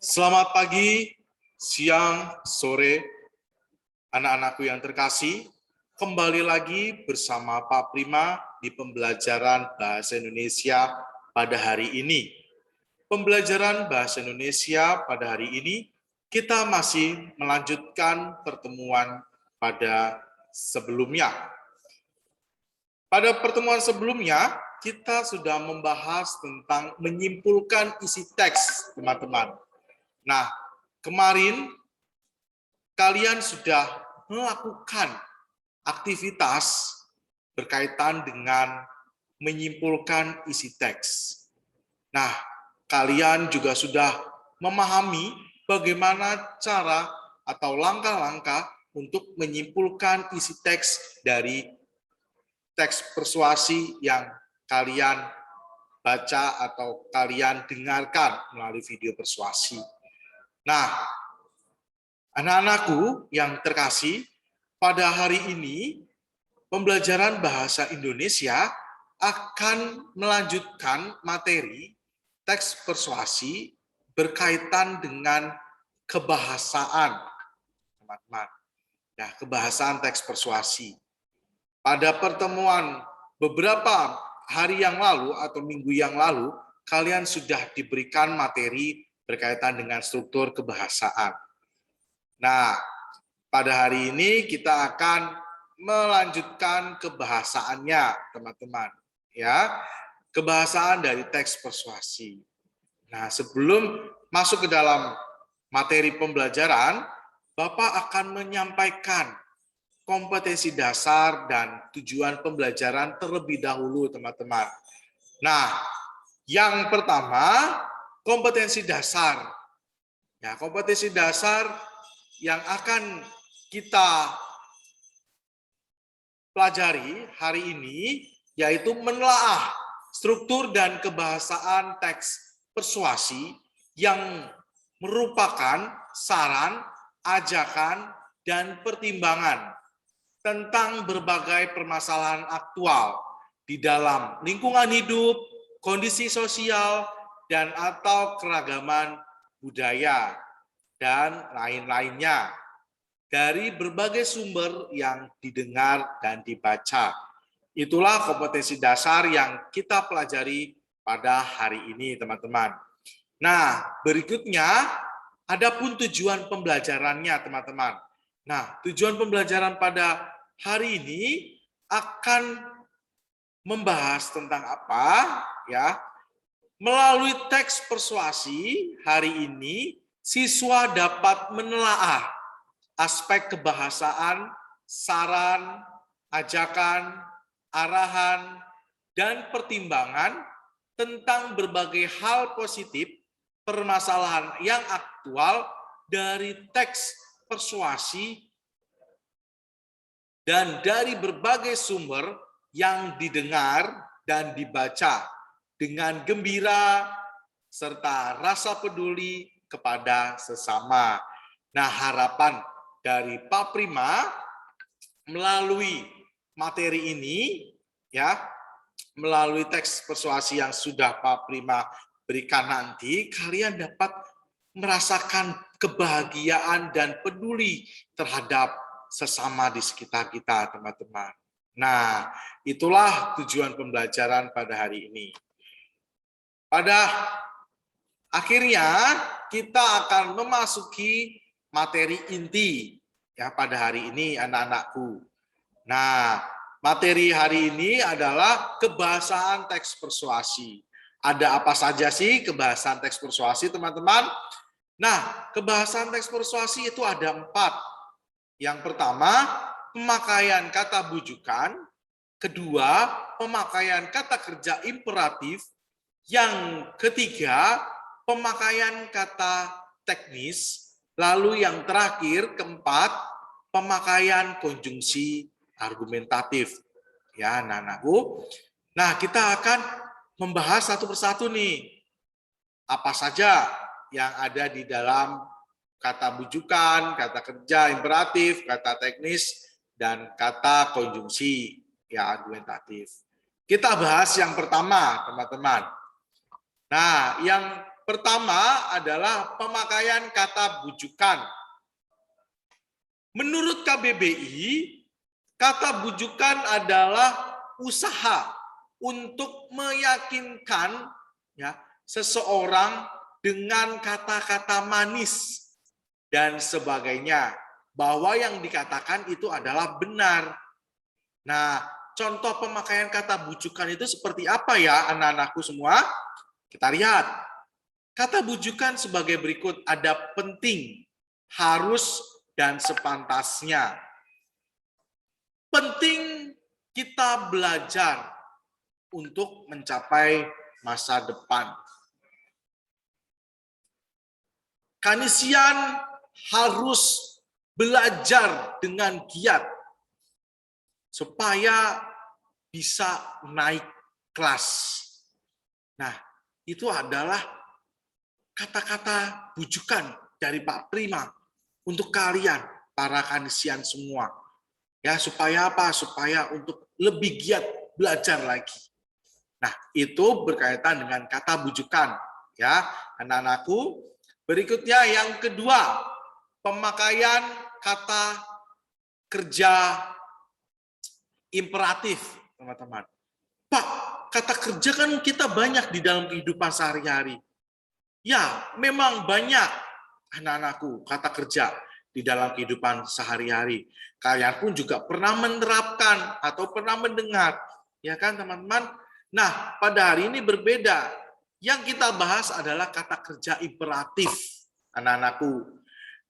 Selamat pagi, siang, sore, anak-anakku yang terkasih. Kembali lagi bersama Pak Prima di pembelajaran Bahasa Indonesia pada hari ini. Pembelajaran Bahasa Indonesia pada hari ini, kita masih melanjutkan pertemuan pada sebelumnya. Pada pertemuan sebelumnya, kita sudah membahas tentang menyimpulkan isi teks, teman-teman. Nah, kemarin kalian sudah melakukan aktivitas berkaitan dengan menyimpulkan isi teks. Nah, kalian juga sudah memahami bagaimana cara atau langkah-langkah untuk menyimpulkan isi teks dari teks persuasi yang kalian baca atau kalian dengarkan melalui video persuasi. Nah, anak-anakku yang terkasih, pada hari ini pembelajaran bahasa Indonesia akan melanjutkan materi teks persuasi berkaitan dengan kebahasaan, teman-teman. Nah, kebahasaan teks persuasi. Pada pertemuan beberapa hari yang lalu atau minggu yang lalu, kalian sudah diberikan materi berkaitan dengan struktur kebahasaan. Nah, pada hari ini kita akan melanjutkan kebahasaannya, teman-teman. Ya, kebahasaan dari teks persuasi. Nah, sebelum masuk ke dalam materi pembelajaran, Bapak akan menyampaikan kompetensi dasar dan tujuan pembelajaran terlebih dahulu, teman-teman. Nah, yang pertama, kompetensi dasar. Ya, kompetensi dasar yang akan kita pelajari hari ini yaitu menelaah struktur dan kebahasaan teks persuasi yang merupakan saran, ajakan, dan pertimbangan tentang berbagai permasalahan aktual di dalam lingkungan hidup, kondisi sosial, dan atau keragaman budaya, dan lain-lainnya dari berbagai sumber yang didengar dan dibaca. Itulah kompetensi dasar yang kita pelajari pada hari ini, teman-teman. Nah, berikutnya ada pun tujuan pembelajarannya, teman-teman. Nah, tujuan pembelajaran pada hari ini akan membahas tentang apa? Ya, melalui teks persuasi hari ini, siswa dapat menelaah aspek kebahasaan, saran, ajakan, arahan, dan pertimbangan tentang berbagai hal positif permasalahan yang aktual dari teks persuasi dan dari berbagai sumber yang didengar dan dibaca dengan gembira serta rasa peduli kepada sesama. Nah, harapan dari Pak Prima melalui materi ini, ya, melalui teks persuasi yang sudah Pak Prima berikan nanti, kalian dapat merasakan kebahagiaan dan peduli terhadap sesama di sekitar kita, teman-teman. Nah, itulah tujuan pembelajaran pada hari ini. Pada akhirnya, kita akan memasuki materi inti ya pada hari ini, anak-anakku. Nah, materi hari ini adalah kebahasaan teks persuasi. Ada apa saja sih kebahasaan teks persuasi, teman-teman? Nah, kebahasaan teks persuasi itu ada 4. Yang pertama, pemakaian kata bujukan. Kedua, pemakaian kata kerja imperatif. Yang ketiga, pemakaian kata teknis. Lalu yang terakhir, keempat, pemakaian konjungsi argumentatif. Ya, anak-anakku. Nah, kita akan membahas satu persatu nih. Apa saja yang ada di dalam kata bujukan, kata kerja imperatif, kata teknis, dan kata konjungsi ya argumentatif. Kita bahas yang pertama, teman-teman. Nah, yang Pertama adalah pemakaian kata bujukan. Menurut KBBI, kata bujukan adalah usaha untuk meyakinkan ya seseorang dengan kata-kata manis dan sebagainya bahwa yang dikatakan itu adalah benar. Nah, contoh pemakaian kata bujukan itu seperti apa ya anak-anakku semua? Kita lihat. Kata bujukan sebagai berikut, ada penting, harus, dan sepantasnya. Penting kita belajar untuk mencapai masa depan. Kanisian harus belajar dengan giat supaya bisa naik kelas. Nah, itu adalah kata-kata bujukan dari Pak Prima untuk kalian, para kanisian semua. Ya, supaya apa? Supaya untuk lebih giat belajar lagi. Nah, itu berkaitan dengan kata bujukan. Ya, anak-anakku. Berikutnya yang kedua, pemakaian kata kerja imperatif, teman-teman. Pak, kata kerja kan kita banyak di dalam kehidupan sehari-hari. Ya, memang banyak anak-anakku kata kerja di dalam kehidupan sehari-hari. Kalian pun juga pernah menerapkan atau pernah mendengar, ya kan teman-teman? Nah, pada hari ini berbeda. Yang kita bahas adalah kata kerja imperatif, anak-anakku.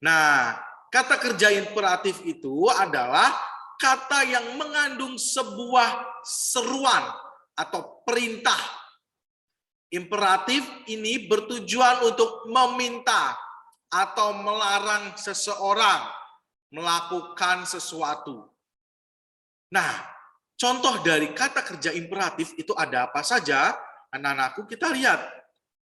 Nah, kata kerja imperatif itu adalah kata yang mengandung sebuah seruan atau perintah. Imperatif ini bertujuan untuk meminta atau melarang seseorang melakukan sesuatu. Nah, contoh dari kata kerja imperatif itu ada apa saja? Anak-anakku, kita lihat.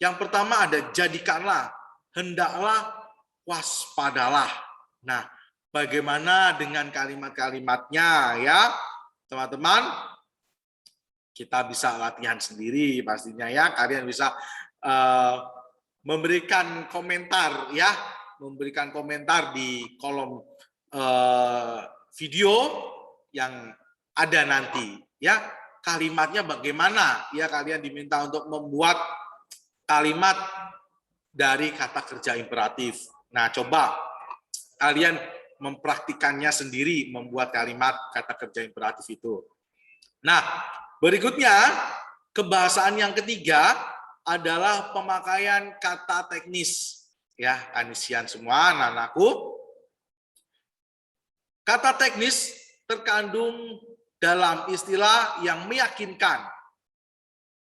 Yang pertama ada jadikanlah, hendaklah, waspadalah. Nah, bagaimana dengan kalimat-kalimatnya ya, teman-teman? Kita bisa latihan sendiri pastinya ya. Kalian bisa memberikan komentar ya, memberikan komentar di kolom video yang ada nanti ya. Kalimatnya bagaimana ya, kalian diminta untuk membuat kalimat dari kata kerja imperatif. Nah, coba kalian mempraktikannya sendiri, membuat kalimat kata kerja imperatif itu. Nah, berikutnya, kebahasaan yang ketiga adalah pemakaian kata teknis. Ya, kanisian semua, anak-anakku. Kata teknis terkandung dalam istilah yang meyakinkan,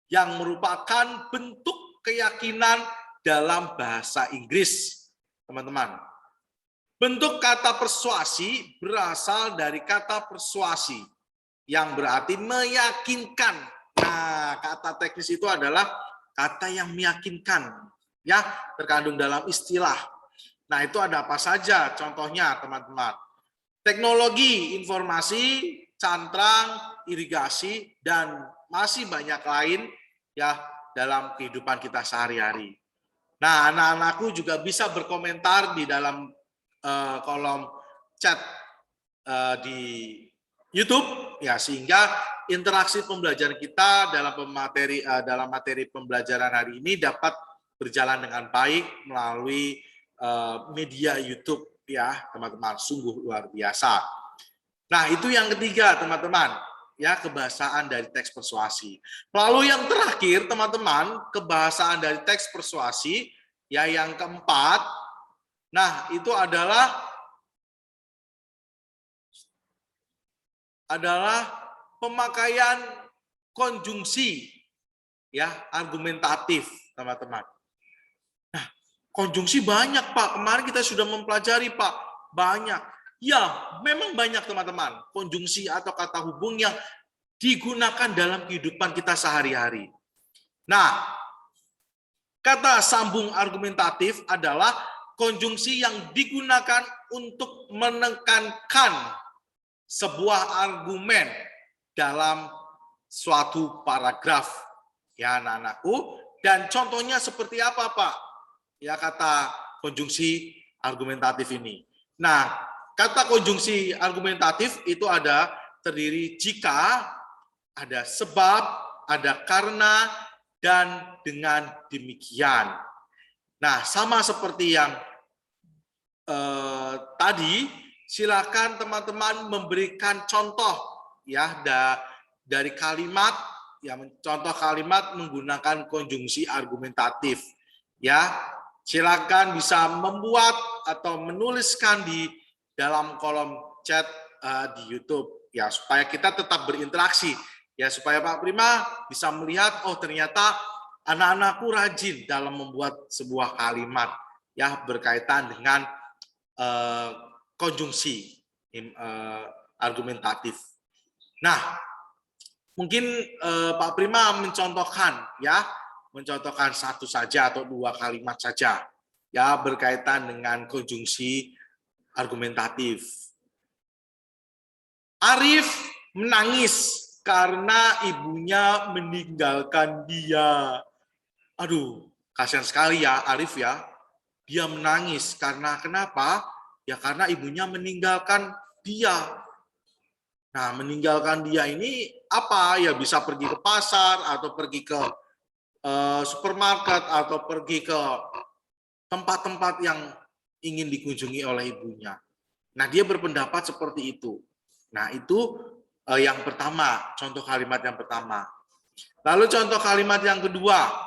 yang merupakan bentuk keyakinan dalam bahasa Inggris, teman-teman. Bentuk kata persuasi berasal dari kata persuasi, yang berarti meyakinkan. Nah, kata teknis itu adalah kata yang meyakinkan, ya, terkandung dalam istilah. Nah, itu ada apa saja contohnya, teman-teman? Teknologi, informasi, cantrang, irigasi, dan masih banyak lain ya dalam kehidupan kita sehari-hari. Nah, anak-anakku juga bisa berkomentar di dalam kolom chat di YouTube ya, sehingga interaksi pembelajaran kita dalam materi pembelajaran hari ini dapat berjalan dengan baik melalui media YouTube ya, teman-teman. Sungguh luar biasa. Nah, itu yang ketiga, teman-teman, ya, kebahasaan dari teks persuasi. Lalu yang terakhir, teman-teman, kebahasaan dari teks persuasi ya, yang keempat. Nah, itu adalah pemakaian konjungsi ya, argumentatif, teman-teman. Nah, konjungsi banyak, Pak. Kemarin kita sudah mempelajari, Pak. Banyak. Ya, memang banyak, teman-teman. Konjungsi atau kata hubung yang digunakan dalam kehidupan kita sehari-hari. Nah, kata sambung argumentatif adalah konjungsi yang digunakan untuk menekankan sebuah argumen dalam suatu paragraf. Ya, anak-anakku. Dan contohnya seperti apa, Pak? Ya, kata konjungsi argumentatif ini. Nah, kata konjungsi argumentatif itu ada terdiri jika, ada sebab, ada karena, dan dengan demikian. Nah, sama seperti yang tadi, silakan teman-teman memberikan contoh ya dari kalimat, ya contoh kalimat menggunakan konjungsi argumentatif. Ya, silakan bisa membuat atau menuliskan di dalam kolom chat di YouTube ya, supaya kita tetap berinteraksi ya, supaya Pak Prima bisa melihat, oh ternyata anak-anakku rajin dalam membuat sebuah kalimat ya berkaitan dengan konjungsi argumentatif. Nah, mungkin Pak Prima mencontohkan satu saja atau dua kalimat saja ya berkaitan dengan konjungsi argumentatif. Arif menangis karena ibunya meninggalkan dia. Aduh, kasihan sekali ya Arif ya. Dia menangis karena kenapa? Ya karena ibunya meninggalkan dia. Nah, meninggalkan dia ini apa? Ya bisa pergi ke pasar atau pergi ke supermarket atau pergi ke tempat-tempat yang ingin dikunjungi oleh ibunya. Nah, dia berpendapat seperti itu. Nah, itu yang pertama, contoh kalimat yang pertama. Lalu contoh kalimat yang kedua.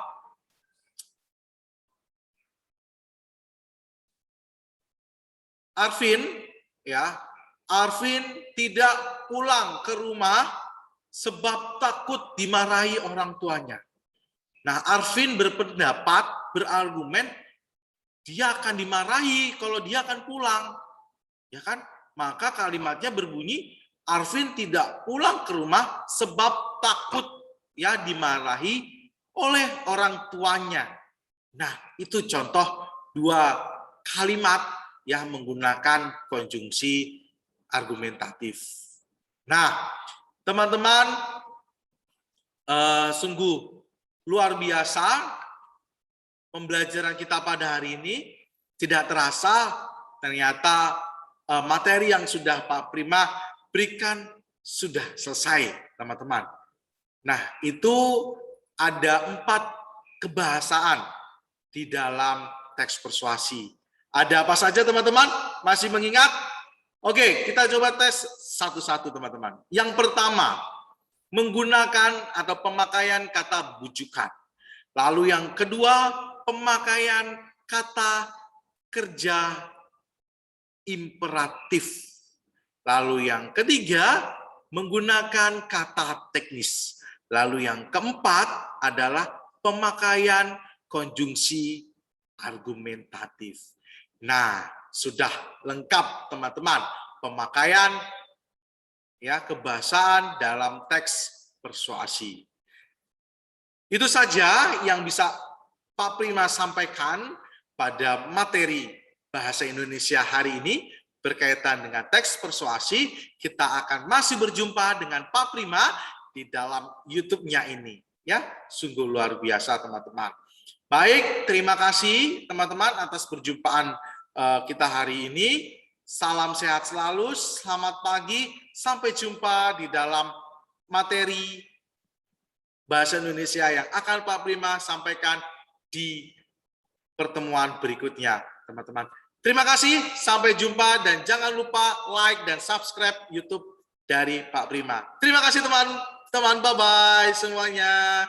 Arvin tidak pulang ke rumah sebab takut dimarahi orang tuanya. Nah, Arvin berargumen, dia akan dimarahi kalau dia akan pulang. Ya kan? Maka kalimatnya berbunyi, Arvin tidak pulang ke rumah sebab takut ya dimarahi oleh orang tuanya. Nah, itu contoh dua kalimat yang menggunakan konjungsi argumentatif. Nah, teman-teman, sungguh luar biasa pembelajaran kita pada hari ini. Tidak terasa ternyata materi yang sudah Pak Prima berikan sudah selesai, teman-teman. Nah, itu ada 4 kebahasaan di dalam teks persuasi. Ada apa saja teman-teman? Masih mengingat? Oke, kita coba tes satu-satu teman-teman. Yang pertama, menggunakan atau pemakaian kata bujukan. Lalu yang kedua, pemakaian kata kerja imperatif. Lalu yang ketiga, menggunakan kata teknis. Lalu yang keempat adalah pemakaian konjungsi argumentatif. Nah, sudah lengkap teman-teman pemakaian ya kebahasaan dalam teks persuasi. Itu saja yang bisa Pak Prima sampaikan pada materi bahasa Indonesia hari ini berkaitan dengan teks persuasi. Kita akan masih berjumpa dengan Pak Prima di dalam YouTube-nya ini. Ya, sungguh luar biasa teman-teman. Baik, terima kasih teman-teman atas perjumpaan kita hari ini. Salam sehat selalu, selamat pagi, sampai jumpa di dalam materi bahasa Indonesia yang akan Pak Prima sampaikan di pertemuan berikutnya, teman-teman. Terima kasih, sampai jumpa, dan jangan lupa like dan subscribe YouTube dari Pak Prima. Terima kasih teman-teman, bye-bye semuanya.